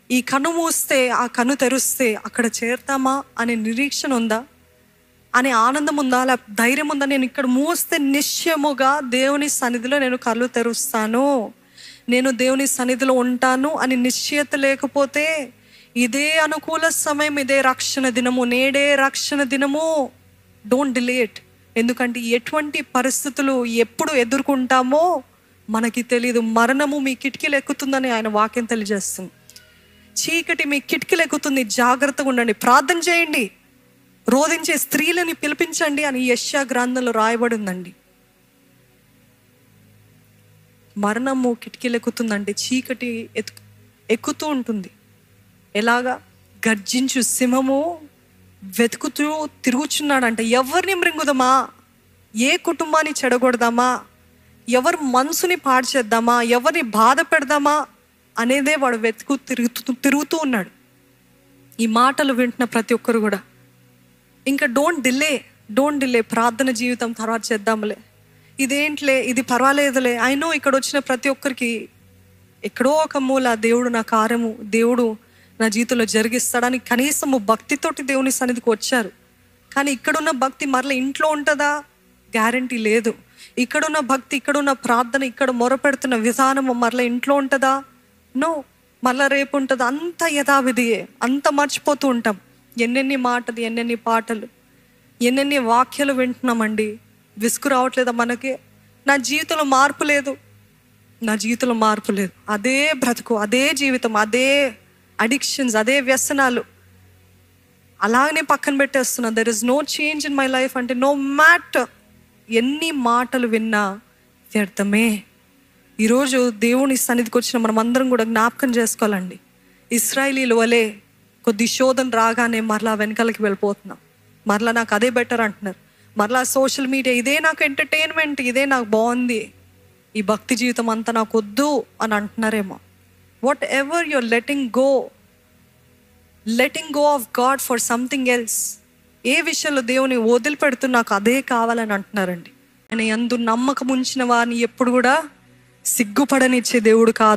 ఈ కన్ను మూస్తే ఆ కన్ను తెరుస్తే అక్కడ చేరుతామా అనే నిరీక్షణ ఉందా, అనే ఆనందం ఉందా, అలా ధైర్యం ఉందా? నేను ఇక్కడ మూస్తే నిశ్చయముగా దేవుని సన్నిధిలో నేను కళ్ళు తెరుస్తాను, నేను దేవుని సన్నిధిలో ఉంటాను అని నిశ్చయత లేకపోతే, ఇదే అనుకూల సమయం, ఇదే రక్షణ దినము, నేడే రక్షణ దినము, డోంట్ డిలే ఇట్. ఎందుకంటే ఎటువంటి పరిస్థితులు ఎప్పుడు ఎదుర్కొంటామో మనకి తెలియదు. మరణము మీ కిటికీలు ఎక్కుతుందని ఆయన వాక్యం తెలియజేస్తుంది. చీకటి మీ కిటికీలు ఎక్కుతుంది, జాగ్రత్తగా ఉండండి, ప్రార్థన చేయండి, రోధించే స్త్రీలని పిలిపించండి అని యెషయా గ్రంథంలో రాయబడి ఉందండి. మరణము కిటికీలు ఎక్కుతుందండి, చీకటి ఎక్కుతూ ఉంటుంది. ఎలాగా? గర్జించు సింహము వెతుకుతూ తిరుగుచున్నాడంట. ఎవరిని మృంగుదామా, ఏ కుటుంబాన్ని చెడగొడదామా, ఎవరి మనసుని పాడు చేద్దామా, ఎవరిని బాధ పెడదామా అనేదే వాడు తిరుగుతూ ఉన్నాడు. ఈ మాటలు వింటున్న ప్రతి ఒక్కరు కూడా ఇంకా డోంట్ డిలే. ప్రార్థన జీవితం తర్వాత చేద్దాంలే, ఇదేంట్లే, ఇది పర్వాలేదులే. అయినో ఇక్కడ వచ్చిన ప్రతి ఒక్కరికి ఎక్కడో ఒక మూల దేవుడు నా కార్యము, దేవుడు నా జీవితంలో జరిగిస్తాడని కనీసము భక్తితోటి దేవుని సన్నిధికి వచ్చారు. కానీ ఇక్కడున్న భక్తి మరలా ఇంట్లో ఉంటుందా? గ్యారంటీ లేదు. ఇక్కడున్న భక్తి, ఇక్కడున్న ప్రార్థన, ఇక్కడ మొరపెడుతున్న విధానము మరలా ఇంట్లో ఉంటుందా? నో. మళ్ళా రేపు ఉంటుంది. అంత యథావిధియే, అంత మర్చిపోతూ ఉంటాం. ఎన్నెన్ని మాటలు, ఎన్నెన్ని పాటలు, ఎన్నెన్ని వాక్యాలు వింటున్నామండి. విసుగు రావట్లేదా మనకి? నా జీవితంలో మార్పు లేదు, అదే బ్రతుకు, అదే జీవితం, అదే అడిక్షన్స్, అదే వ్యసనాలు అలాగనే పక్కన పెట్టేస్తున్నాను. There is no change in my life అంటే నో మ్యాటర్ ఎన్ని మాటలు విన్నా వ్యర్థమే. ఈరోజు దేవుని సన్నిధికి వచ్చిన మనం అందరం కూడా జ్ఞాపకం చేసుకోవాలండి. ఇశ్రాయేలీల వలె కొద్ది శోధన రాగానే మరలా వెనకాలకి వెళ్ళిపోతున్నాం. మరలా నాకు అదే బెటర్ అంటున్నారు. మరలా సోషల్ మీడియా, ఇదే నాకు ఎంటర్టైన్మెంట్, ఇదే నాకు బాగుంది, ఈ భక్తి జీవితం అంతా నాకు వద్దు అని అంటున్నారేమో. Whatever you're letting go of God for something else. ఏ విషయంలో దేవుని వదిలిపెడుతూ నాకు అదే కావాలని అంటున్నారండి. ఆయన యందు నమ్మకం ఉంచిన వారిని ఎప్పుడు కూడా సిగ్గుపడనిచ్చే దేవుడు కాదు.